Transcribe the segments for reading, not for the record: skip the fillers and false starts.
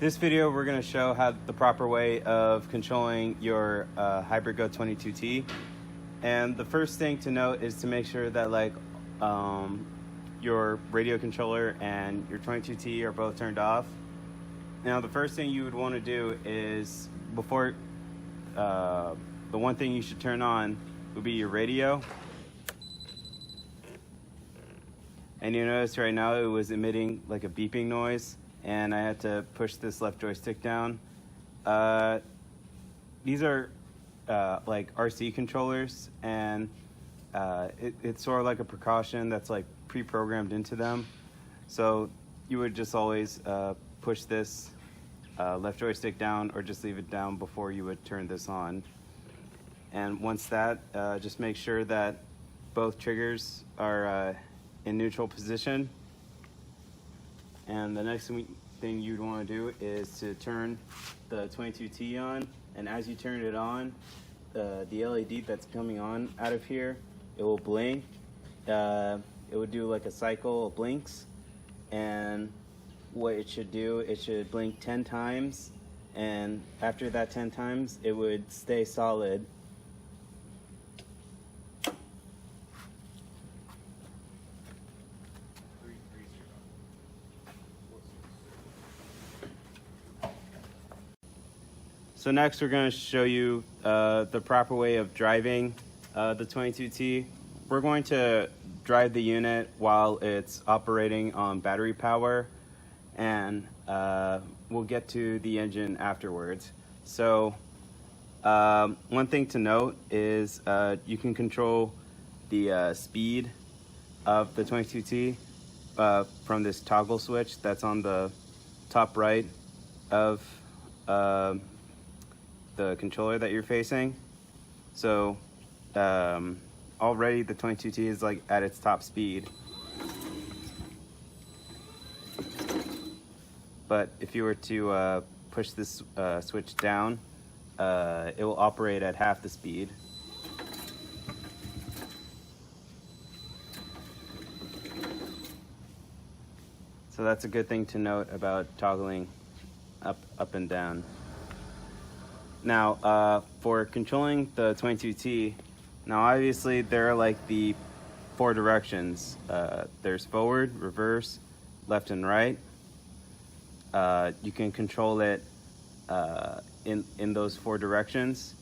This video we're going to show how the proper way of controlling your Hybrid Go 22T. And the first thing to note is to make sure that your radio controller and your 22T are both turned off. Now the first thing you would want to do is, before the one thing you should turn on would be your radio. And you notice right now it was emitting like a beeping noise, and I had to push this left joystick down. These are like RC controllers, and it's sort of like a precaution that's like pre-programmed into them. So you would just always push this left joystick down, or just leave it down before you would turn this on. And once that, just make sure that both triggers are in neutral position. And the next thing you'd want to do is to turn the 22T on, and as you turn it on, the LED that's coming on out of here, it will blink. It would do like a cycle of blinks, and what it should do, it should blink 10 times, and after that 10 times, it would stay solid. So next we're going to show you the proper way of driving the 22T. We're going to drive the unit while it's operating on battery power, and we'll get to the engine afterwards. So one thing to note is you can control the speed of the 22T from this toggle switch that's on the top right of the controller that you're facing. So already the 22T is like at its top speed, but if you were to push this switch down, it will operate at half the speed. So that's a good thing to note about toggling up and down. Now, for controlling the 22T, now obviously there are like the 4 directions. There's forward, reverse, left, and right. You can control it in those 4 directions.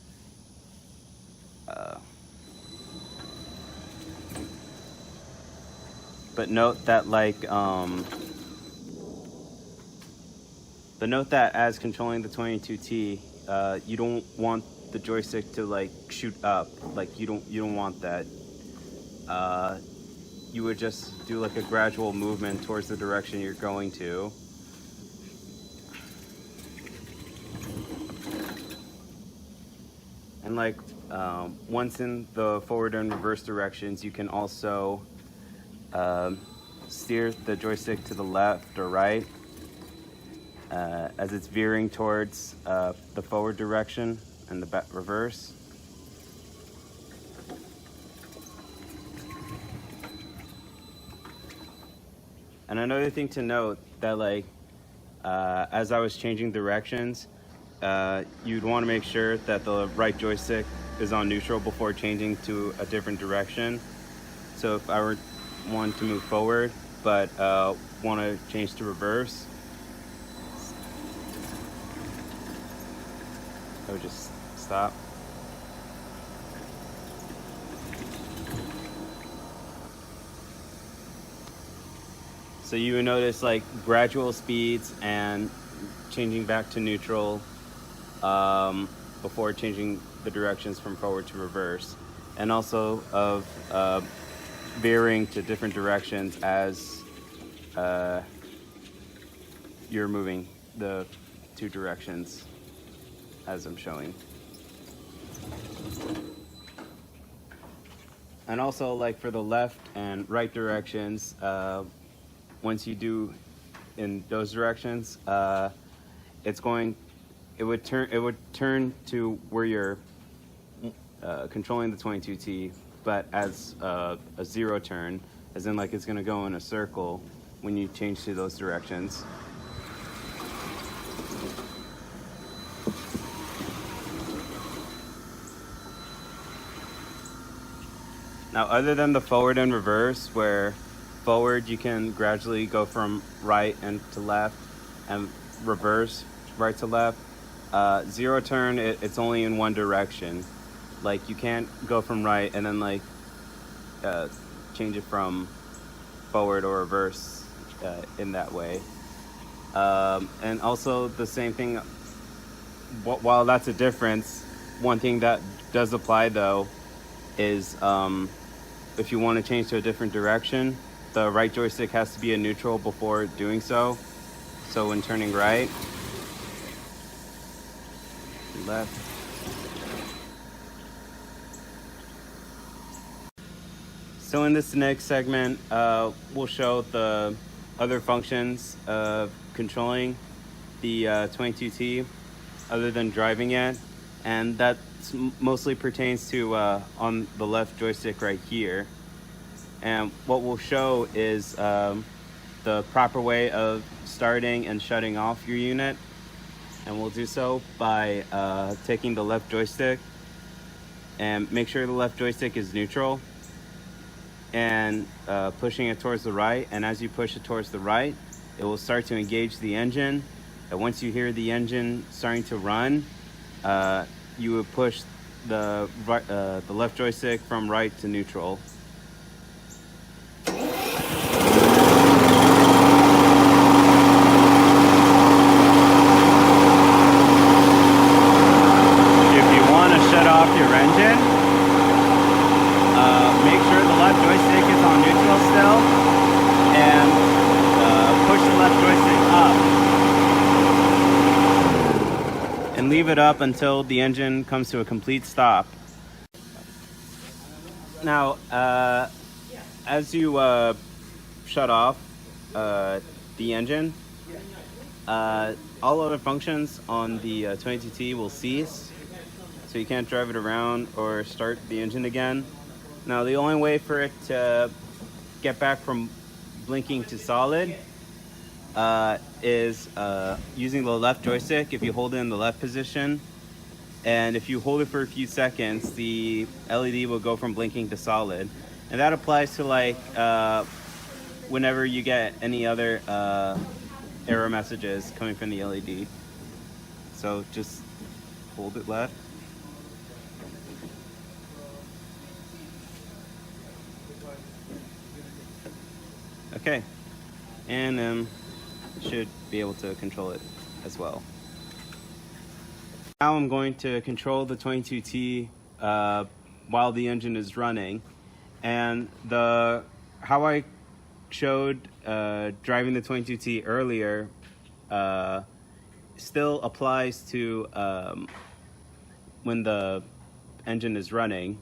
But note that as controlling the 22T, you don't want the joystick to like shoot up. Like you don't want that. You would just do like a gradual movement towards the direction you're going to. And once in the forward and reverse directions, you can also steer the joystick to the left or right as it's veering towards the forward direction and the reverse. And another thing to note that as I was changing directions, you'd want to make sure that the right joystick is on neutral before changing to a different direction. So if I were wanting to move forward but want to change to reverse, I would just stop. So you would notice gradual speeds and changing back to neutral before changing the directions from forward to reverse, and also of veering to different directions as you're moving the 2 directions as I'm showing. And also for the left and right directions, once you do in those directions, it would turn to where you're controlling the 22T, but as a 0 turn, as in it's going to go in a circle when you change to those directions. Now, other than the forward and reverse, where forward you can gradually go from right and to left, and reverse right to left, zero turn, it's only in one direction. Like, you can't go from right and then like change it from forward or reverse in that way. And also the same thing, while that's a difference, one thing that does apply though is if you want to change to a different direction, the right joystick has to be in neutral before doing so. So when turning right, left. So in this next segment, we'll show the other functions of controlling the 22T other than driving it. And that mostly pertains to on the left joystick right here. And what we'll show is the proper way of starting and shutting off your unit. And we'll do so by taking the left joystick and make sure the left joystick is neutral and pushing it towards the right. And as you push it towards the right, it will start to engage the engine. And once you hear the engine starting to run, you would push the left joystick from right to neutral. If you want to shut off your engine, make sure the left joystick is on neutral still, and push the left joystick up. And leave it up until the engine comes to a complete stop. Now, as you shut off the engine, all other functions on the 22T will cease, so you can't drive it around or start the engine again. Now, the only way for it to get back from blinking to solid is using the left joystick. If you hold it in the left position, and if you hold it for a few seconds, the LED will go from blinking to solid. And that applies to like whenever you get any other error messages coming from the LED. So just hold it left. Okay, and should be able to control it as well. Now I'm going to control the 22T while the engine is running, and how I showed driving the 22T earlier still applies to when the engine is running,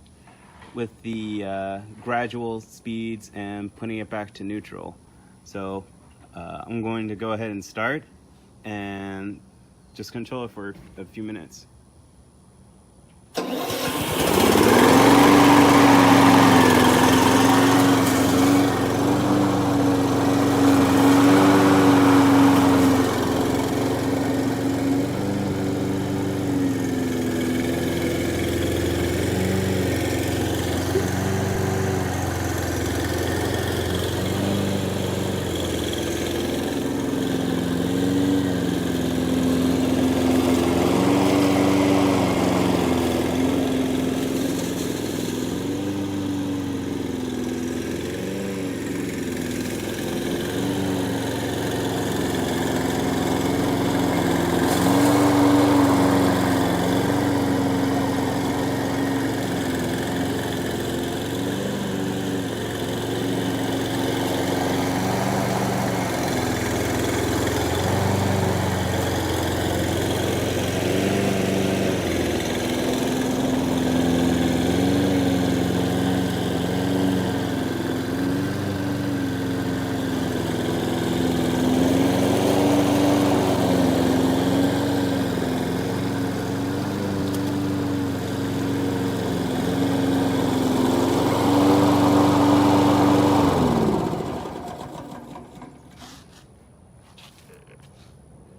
with the gradual speeds and putting it back to neutral. So I'm going to go ahead and start and just control it for a few minutes.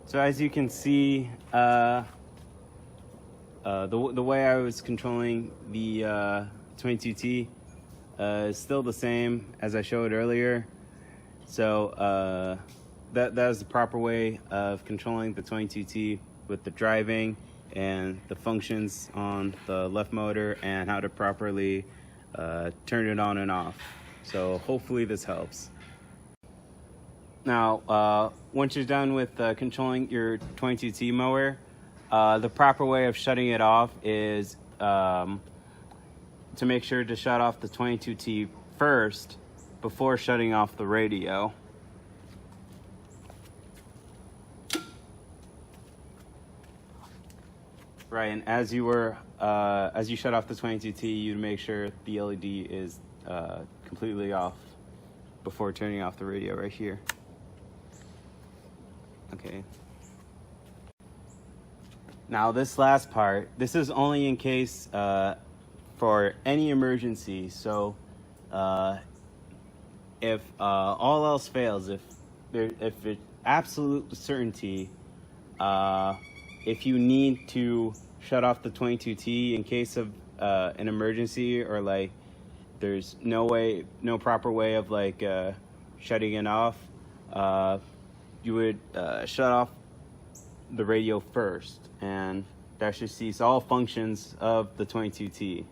So as you can see, the way I was controlling the 22T is still the same as I showed earlier. So that is the proper way of controlling the 22T with the driving and the functions on the left motor and how to properly turn it on and off. So hopefully this helps. Now, once you're done with controlling your 22T mower, the proper way of shutting it off is to make sure to shut off the 22T first before shutting off the radio. Right, and as you shut off the 22T, you'd make sure the LED is completely off before turning off the radio right here. Okay. Now this last part, this is only in case for any emergency. So if all else fails, if it's absolute certainty, if you need to shut off the 22T in case of an emergency, or like there's no proper way of like shutting it off, you would shut off the radio first, and that should cease all functions of the 22T.